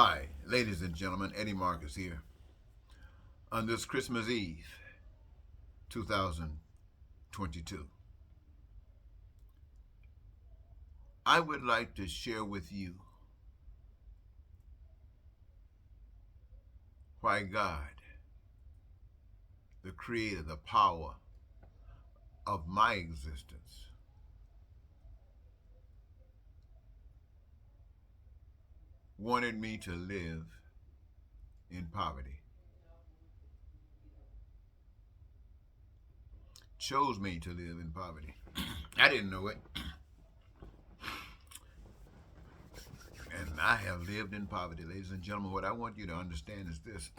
Hi, ladies and gentlemen, Eddie Marcus here. On this Christmas Eve, 2022, I would like to share with you why God, the creator, the power of my existence, wanted me to live in poverty, chose me to live in poverty. I didn't know it, and I have lived in poverty. Ladies and gentlemen, what I want you to understand is this.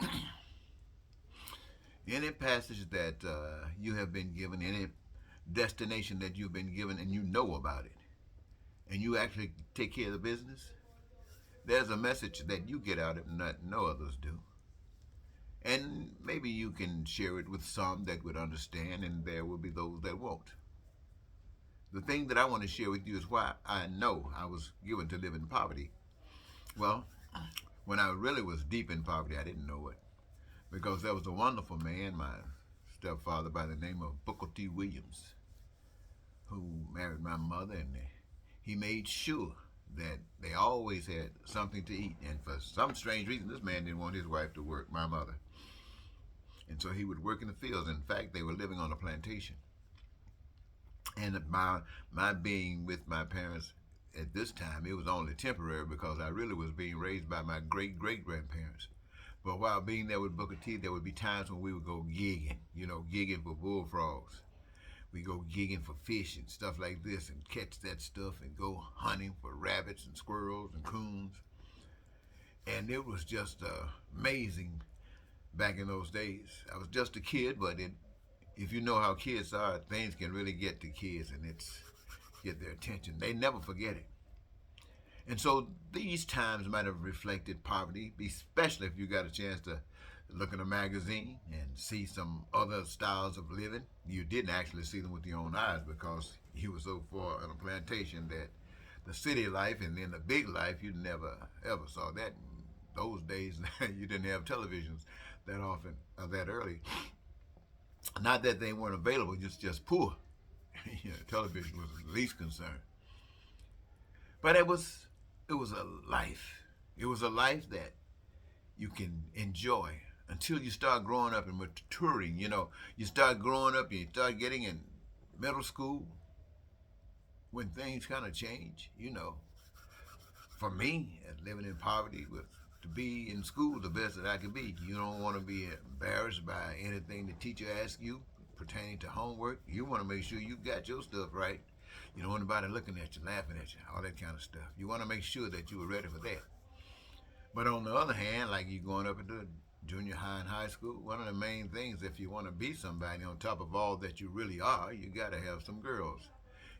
Any passage that you have been given, any destination that you've been given, and you know about it, and you actually take care of the business, there's a message that you get out of it that no others do. And maybe you can share it with some that would understand, and there will be those that won't. The thing that I want to share with you is why I know I was given to live in poverty. Well, when I really was deep in poverty, I didn't know it. Because there was a wonderful man, my stepfather, by the name of Booker T. Williams, who married my mother, and he made sure that they always had something to eat. And for some strange reason, this man didn't want his wife to work, my mother. And so he would work in the fields. In fact, they were living on a plantation. And my being with my parents at this time, it was only temporary because I really was being raised by my great great grandparents. But while being there with Booker T, there would be times when we would go gigging, gigging for bullfrogs. We go gigging for fish and stuff like this and catch that stuff and go hunting for rabbits and squirrels and coons. And it was just amazing back in those days. I was just a kid, but if you know how kids are, things can really get to kids and it's get their attention. They never forget it. And so these times might have reflected poverty, especially if you got a chance to look in a magazine and see some other styles of living. You didn't actually see them with your own eyes because you were so far on a plantation that the city life and then the big life, you never ever saw that. In those days, you didn't have televisions that often or that early. Not that they weren't available, just poor. Television was the least concern. But it was a life. It was a life that you can enjoy until you start growing up and maturing. You start growing up and you start getting in middle school when things kind of change. For me, living in poverty was to be in school the best that I could be. You don't want to be embarrassed by anything the teacher asks you pertaining to homework. You want to make sure you got your stuff right. You don't want anybody looking at you, laughing at you, all that kind of stuff. You want to make sure that you were ready for that. But on the other hand, like you going up into junior high and high school, one of the main things, if you want to be somebody on top of all that you really are, you got to have some girls.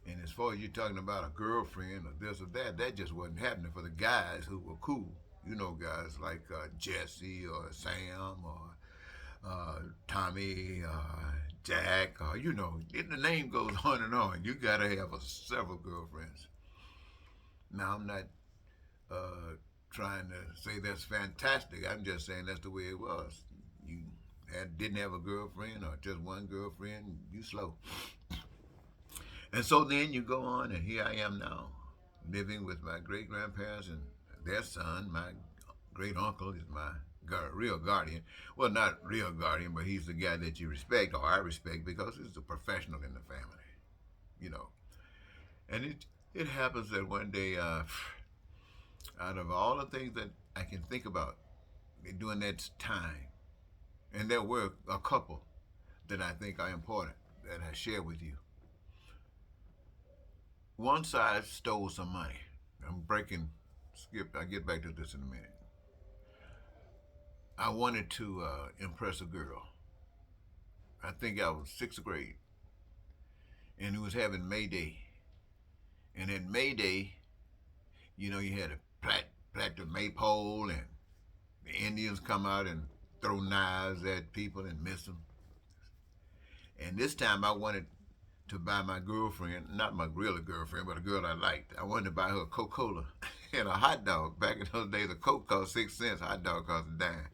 And as far as you talking about a girlfriend or this or that just wasn't happening for the guys who were cool. Guys like Jesse or Sam or Tommy, Jack, the name goes on and on. You got to have several girlfriends. Now, I'm not uh, trying to say that's fantastic. I'm just saying that's the way it was. You didn't have a girlfriend or just one girlfriend, you slow. And so then you go on, and here I am now, living with my great grandparents and their son. My great uncle is my real guardian. Well, not real guardian, but he's the guy that you respect, or I respect, because he's a professional in the family, you know. And it happens that one day, out of all the things that I can think about during that time, and there were a couple that I think are important that I share with you. Once I stole some money. I'm breaking, skip, I'll get back to this in a minute. I wanted to impress a girl. I think I was sixth grade, and it was having May Day. And at May Day, you had a plat the maypole, and the Indians come out and throw knives at people and miss them. And this time I wanted to buy my girlfriend, not my real girlfriend, but a girl I liked. I wanted to buy her a Coca-Cola. and a hot dog. Back in those days, a Coke cost 6 cents, a hot dog cost a dime.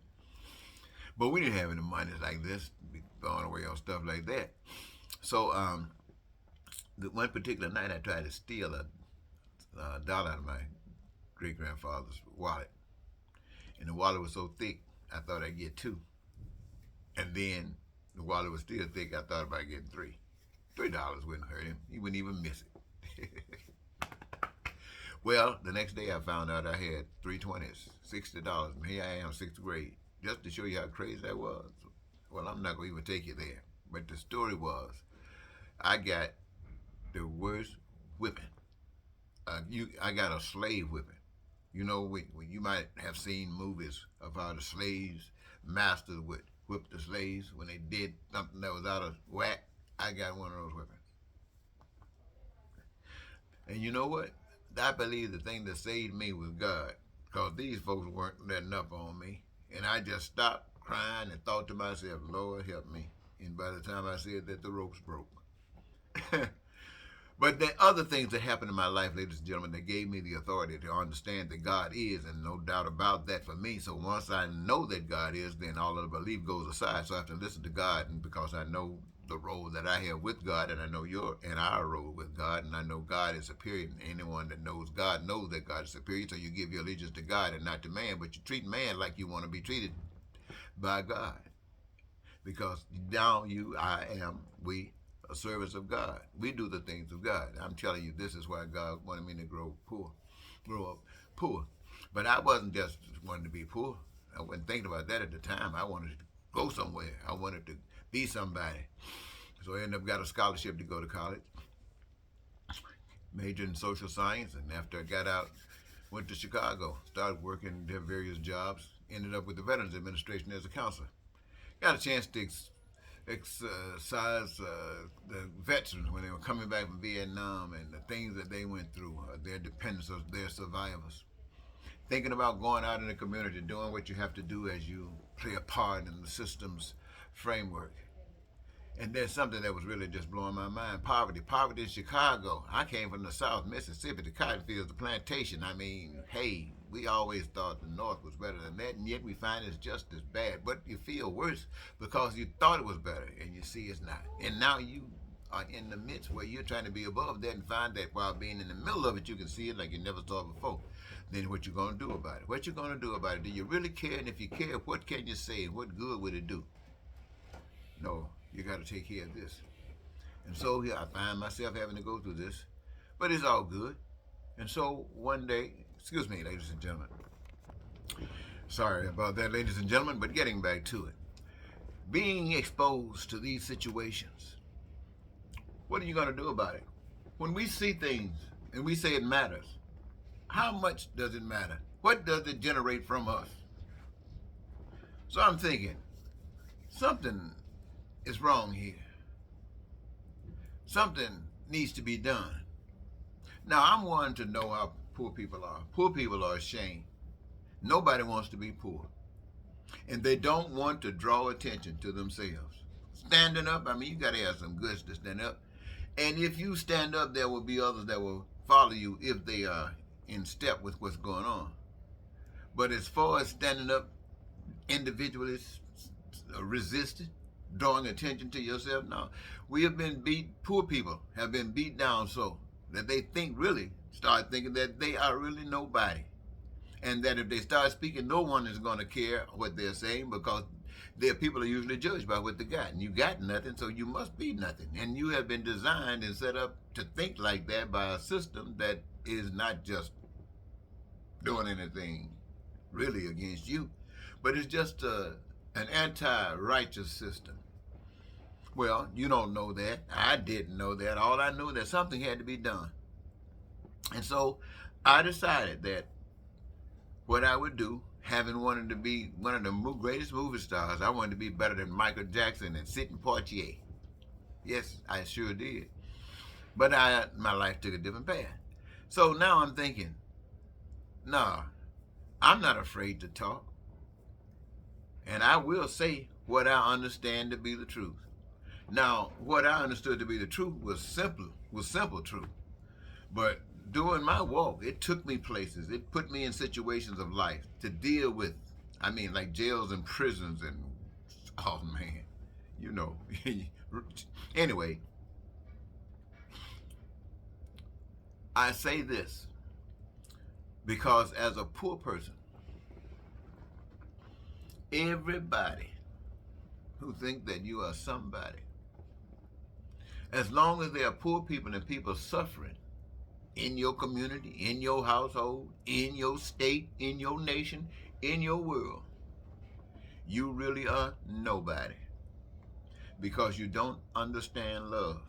But we didn't have any money like this, be throwing away on stuff like that. So the one particular night, I tried to steal a dollar out of my great grandfather's wallet, and the wallet was so thick, I thought I'd get two. And then the wallet was still thick, I thought about getting three. $3 wouldn't hurt him. He wouldn't even miss it. Well, the next day I found out I had 320s, $60, and here I am, sixth grade, just to show you how crazy that was. Well, I'm not going to even take you there. But the story was, I got the worst whipping. I got a slave whipping. You know, when you might have seen movies of how the slaves, masters would whip the slaves when they did something that was out of whack. I got one of those whippings. And you know what? I believe the thing that saved me was God, because these folks weren't letting up on me. And I just stopped crying and thought to myself, Lord, help me. And by the time I said that, the ropes broke. But the other things that happened in my life, ladies and gentlemen, that gave me the authority to understand that God is, and no doubt about that for me. So once I know that God is, then all of the belief goes aside. So I have to listen to God, and because I know the role that I have with God, and I know your and our role with God, and I know God is superior. And anyone that knows God knows that God is superior. So you give your allegiance to God and not to man, but you treat man like you want to be treated by God. Because now you, I am, we, a service of God. We do the things of God. I'm telling you, this is why God wanted me to grow up poor. But I wasn't just wanting to be poor. I wasn't thinking about that at the time. I wanted to go somewhere. I wanted to be somebody. So I ended up got a scholarship to go to college, majored in social science, and after I got out, went to Chicago, started working at various jobs, ended up with the Veterans Administration as a counselor. Got a chance to exercise the veterans when they were coming back from Vietnam and the things that they went through, their dependents, their survivors. Thinking about going out in the community, doing what you have to do as you play a part in the system's framework. And there's something that was really just blowing my mind. Poverty in Chicago. I came from the South, Mississippi, the cotton fields, the plantation. I mean, hey, we always thought the North was better than that, and yet we find it's just as bad. But you feel worse because you thought it was better, and you see it's not. And now you are in the midst where you're trying to be above that and find that while being in the middle of it, you can see it like you never saw it before. Then what you going to do about it? What you going to do about it? Do you really care? And if you care, what can you say? And what good would it do? No, you got to take care of this. And so here I find myself having to go through this, but it's all good. And so one day, excuse me, ladies and gentlemen. Sorry about that, ladies and gentlemen, but getting back to it. Being exposed to these situations, what are you going to do about it? When we see things and we say it matters, how much does it matter? What does it generate from us? So I'm thinking, something is wrong here. Something needs to be done. Now, I'm one to know how poor people are. Poor people are ashamed. Nobody wants to be poor. And they don't want to draw attention to themselves. Standing up, I mean, you got to have some guts to stand up. And if you stand up, there will be others that will follow you if they are in step with what's going on. But as far as standing up individually, resisting, drawing attention to yourself, no. We have been beat, poor people have been beat down so that they start thinking that they are really nobody. And that if they start speaking, no one is going to care what they're saying because their people are usually judged by what they got. And you got nothing, so you must be nothing. And you have been designed and set up to think like that by a system that is not just doing anything really against you, but it's just an anti-righteous system. Well, you don't know that. I didn't know that. All I knew that something had to be done. And so I decided that what I would do, having wanted to be one of the greatest movie stars, I wanted to be better than Michael Jackson and Sidney Poitier. Yes, I sure did. But my life took a different path. So now I'm thinking, no, I'm not afraid to talk. And I will say what I understand to be the truth. Now, what I understood to be the truth was simple truth. But during my walk, it took me places. It put me in situations of life to deal with, I mean, like jails and prisons and, oh man, you know. Anyway, I say this because as a poor person, everybody who think that you are somebody, as long as there are poor people and people suffering in your community, in your household, in your state, in your nation, in your world, you really are nobody because you don't understand love.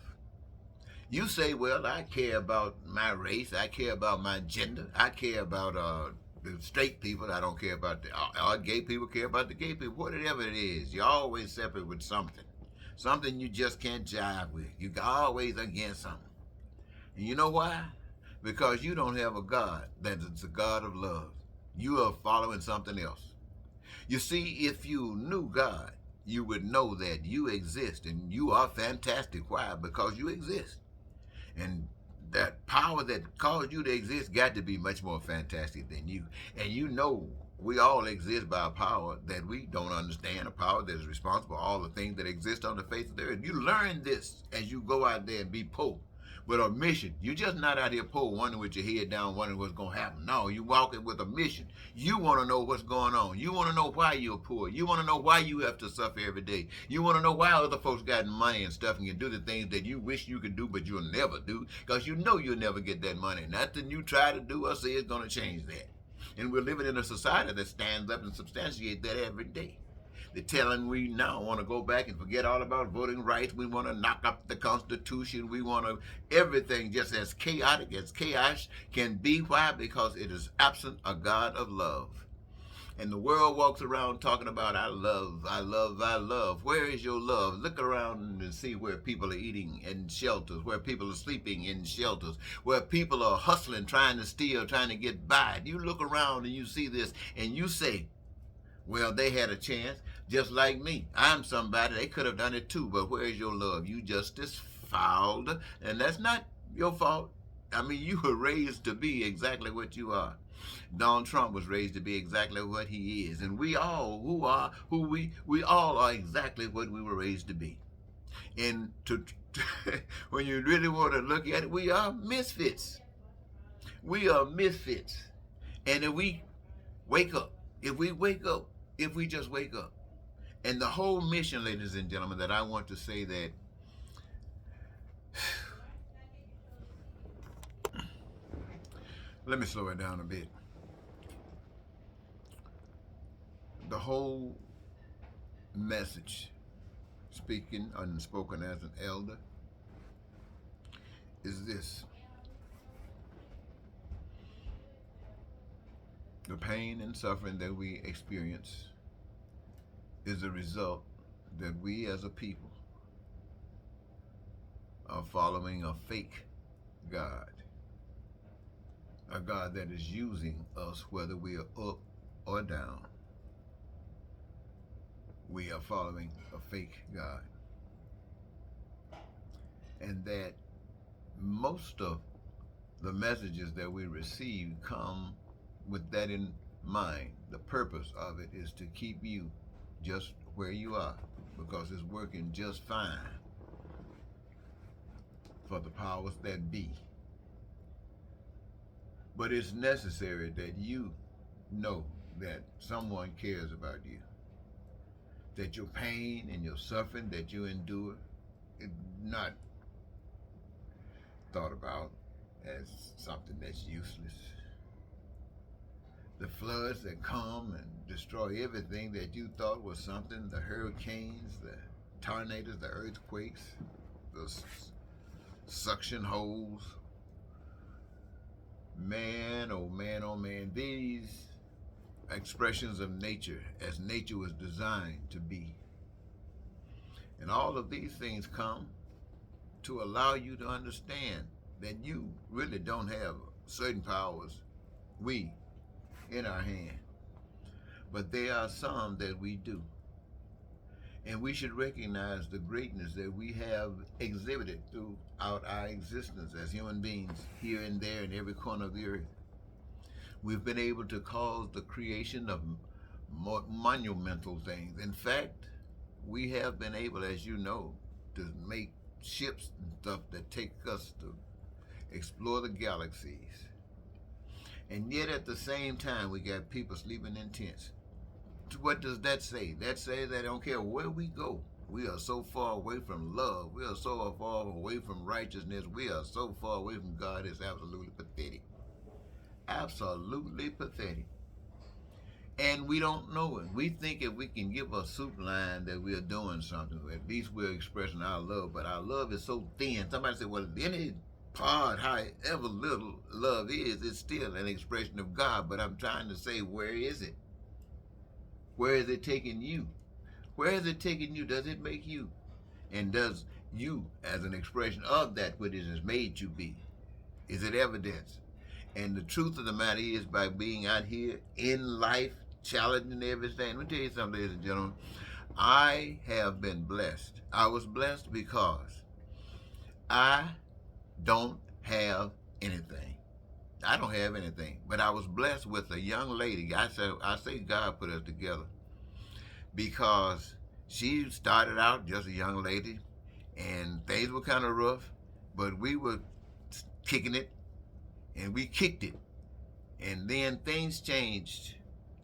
You say, well, I care about my race, I care about my gender, I care about the straight people, I don't care about the gay people, care about the gay people, whatever it is. You're always separate with something. Something you just can't jive with. You're always against something. And you know why? Because you don't have a God that is a God of love. You are following something else. You see, if you knew God, you would know that you exist and you are fantastic. Why? Because you exist. And that power that caused you to exist got to be much more fantastic than you. And you know we all exist by a power that we don't understand, a power that is responsible for all the things that exist on the face of the earth. You learn this as you go out there and be poor with a mission. You're just not out here poor, wondering with your head down, wondering what's going to happen. No, you walking with a mission. You want to know what's going on. You want to know why you're poor. You want to know why you have to suffer every day. You want to know why other folks got money and stuff and can do the things that you wish you could do, but you'll never do because you know you'll never get that money. Nothing you try to do or say is going to change that. And we're living in a society that stands up and substantiates that every day. They're telling we now want to go back and forget all about voting rights. We want to knock up the Constitution. We want to everything just as chaotic as chaos can be. Why? Because it is absent a God of love. And the world walks around talking about I love, I love, I love. Where is your love? Look around and see where people are eating in shelters, where people are sleeping in shelters, where people are hustling, trying to steal, trying to get by. You look around and you see this and you say, well, they had a chance, just like me. I'm somebody. They could have done it too, but where's your love? You just as fouled, and that's not your fault. I mean, you were raised to be exactly what you are. Donald Trump was raised to be exactly what he is, and we all we all are exactly what we were raised to be. And when you really want to look at it, we are misfits. We are misfits, and if we wake up, if we just wake up. And the whole mission, ladies and gentlemen, that I want to say that let me slow it down a bit. The whole message, speaking unspoken as an elder, is this. The pain and suffering that we experience is a result that we as a people are following a fake God. A God that is using us whether we are up or down. We are following a fake God. And that most of the messages that we receive come with that in mind. The purpose of it is to keep you just where you are because it's working just fine for the powers that be. But it's necessary that you know that someone cares about you, that your pain and your suffering that you endure is not thought about as something that's useless. The floods that come and destroy everything that you thought was something, the hurricanes, the tornadoes, the earthquakes, the suction holes. Man, oh man, oh man, these expressions of nature as nature was designed to be. And all of these things come to allow you to understand that you really don't have certain powers in our hand. But there are some that we do. And we should recognize the greatness that we have exhibited throughout our existence as human beings here and there in every corner of the earth. We've been able to cause the creation of monumental things. In fact, we have been able, as you know, to make ships and stuff that take us to explore the galaxies. And yet at the same time, we got people sleeping in tents. What does that say? That says that I don't care where we go. We are so far away from love. We are so far away from righteousness. We are so far away from God. It's absolutely pathetic. Absolutely pathetic. And we don't know it. We think if we can give a soup line that we're doing something, at least we're expressing our love. But our love is so thin. Somebody said, well, any part, however little love is, it's still an expression of God. But I'm trying to say, where is it? Where is it taking you? Where is it taking you? Does it make you? And does you, as an expression of that which it has made you be, is it evidence? And the truth of the matter is, by being out here in life, challenging everything, let me tell you something, ladies and gentlemen, I have been blessed. I was blessed because I don't have anything. I don't have anything, but I was blessed with a young lady. I say God put us together because she started out just a young lady, and things were kind of rough, but we were kicking it, and we kicked it, and then things changed.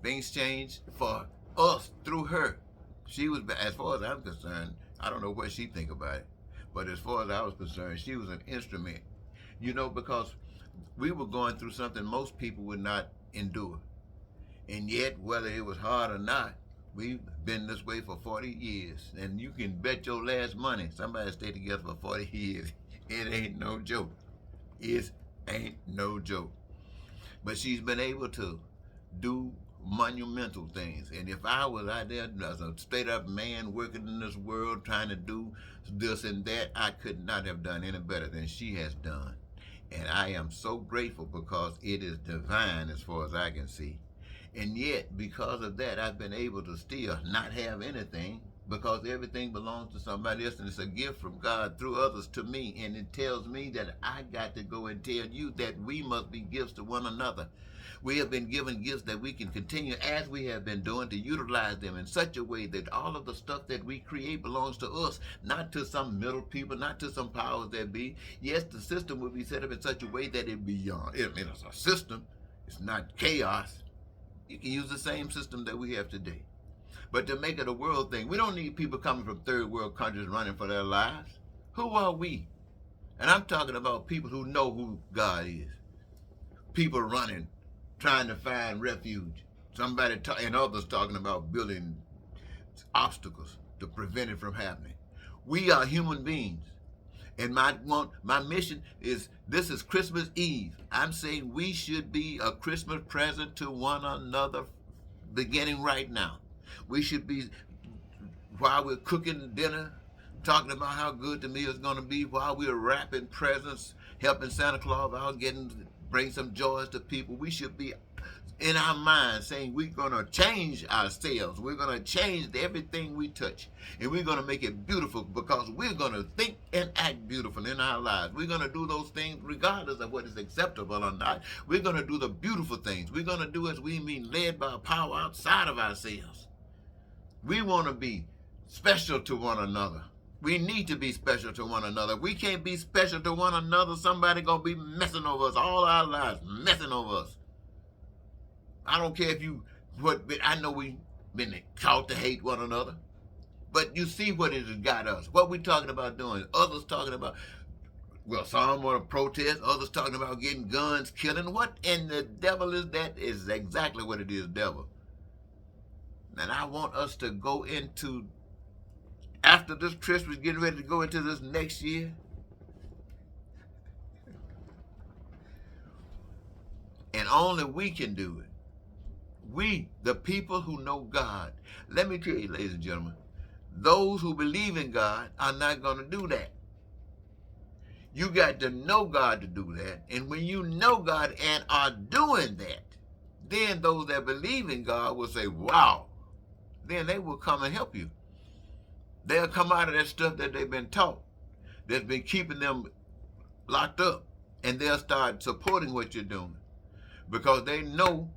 Things changed for us through her. She was, as far as I'm concerned, I don't know what she think about it, but as far as I was concerned, she was an instrument. You know, because we were going through something most people would not endure. And yet, whether it was hard or not, we've been this way for 40 years. And you can bet your last money somebody stayed together for 40 years. It ain't no joke. It ain't no joke. But she's been able to do monumental things. And if I was out there as a straight up man working in this world trying to do this and that, I could not have done any better than she has done. And I am so grateful because it is divine as far as I can see. And yet, because of that, I've been able to still not have anything because everything belongs to somebody else and it's a gift from God through others to me. And it tells me that I got to go and tell you that we must be gifts to one another. We have been given gifts that we can continue as we have been doing to utilize them in such a way that all of the stuff that we create belongs to us, not to some middle people, not to some powers that be. Yes, the system will be set up in such a way that it beyond. I mean, it's a system. It's not chaos. You can use the same system that we have today. But to make it a world thing, we don't need people coming from third world countries running for their lives. Who are we? And I'm talking about people who know who God is. People running, trying to find refuge. Somebody and others talking about building obstacles to prevent it from happening. We are human beings. And my mission is, this is Christmas Eve. I'm saying we should be a Christmas present to one another beginning right now. We should be, while we're cooking dinner, talking about how good the meal is going to be, while we're wrapping presents, helping Santa Claus out, bring some joys to people. We should be in our minds saying we're going to change ourselves. We're going to change everything we touch. And we're going to make it beautiful because we're going to think and act beautiful in our lives. We're going to do those things regardless of what is acceptable or not. We're going to do the beautiful things. We're going to do as we mean led by a power outside of ourselves. We want to be special to one another. We need to be special to one another. We can't be special to one another. Somebody going to be messing over us all our lives, messing over us. I don't care I know we've been taught to hate one another, but you see what it has got us. What we talking about doing, others talking about, well, some want to protest, others talking about getting guns, killing. What in the devil is that? Is exactly what it is, devil. And I want us to go into, after this Christmas, getting ready to go into this next year, and only we can do it. We, the people who know God. Let me tell you, ladies and gentlemen, those who believe in God are not going to do that. You got to know God to do that. And when you know God and are doing that, then those that believe in God will say, wow. Then they will come and help you. They'll come out of that stuff that they've been taught, that's been keeping them locked up, and they'll start supporting what you're doing because they know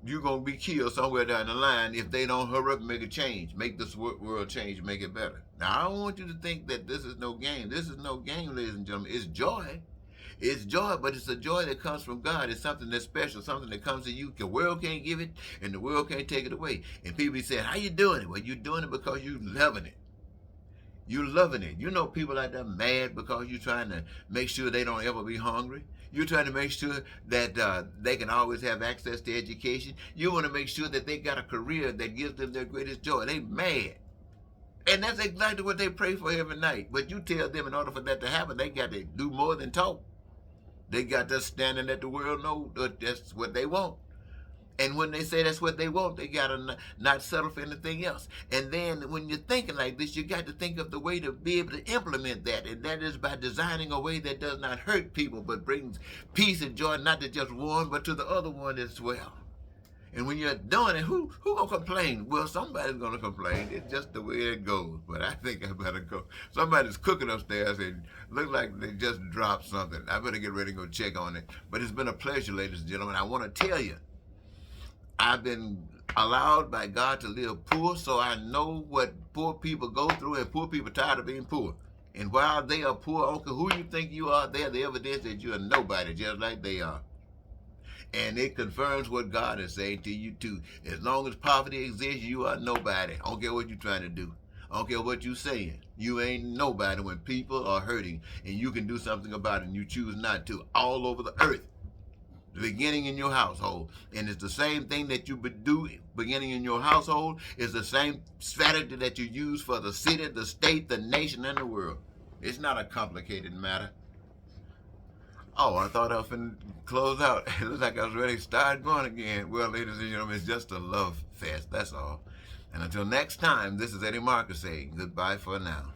you're going to be killed somewhere down the line if they don't hurry up and make a change, make this world change, make it better. Now, I don't want you to think that this is no game. This is no game, ladies and gentlemen. It's joy. It's joy, but it's a joy that comes from God. It's something that's special, something that comes to you. The world can't give it, and the world can't take it away. And people be saying, how you doing it? Well, you're doing it because you're loving it. You're loving it. You know people out there mad because you're trying to make sure they don't ever be hungry. You're trying to make sure that they can always have access to education. You want to make sure that they got a career that gives them their greatest joy. They mad. And that's exactly what they pray for every night. But you tell them in order for that to happen, they got to do more than talk. They got to stand and let the world know that that's what they want. And when they say that's what they want, they got to not settle for anything else. And then when you're thinking like this, you got to think of the way to be able to implement that. And that is by designing a way that does not hurt people, but brings peace and joy, not to just one, but to the other one as well. And when you're doing it, who gonna complain? Well, somebody's gonna complain. It's just the way it goes. But I think I better go. Somebody's cooking upstairs and look like they just dropped something. I better get ready to go check on it. But it's been a pleasure, ladies and gentlemen. I want to tell you, I've been allowed by God to live poor, so I know what poor people go through, and poor people tired of being poor. And while they are poor, I don't care who you think you are, they're the evidence that you're nobody, just like they are. And it confirms what God is saying to you too. As long as poverty exists, you are nobody. I don't care what you're trying to do. I don't care what you're saying. You ain't nobody when people are hurting and you can do something about it and you choose not to. All over the earth. Beginning in your household. And it's the same thing that you do beginning in your household. It's the same strategy that you use for the city, the state, the nation, and the world. It's not a complicated matter. Oh, I thought I was finna close out. It looks like I was ready to start going again. Well, ladies and gentlemen, it's just a love fest, that's all. And until next time, this is Eddie Marcus saying goodbye for now.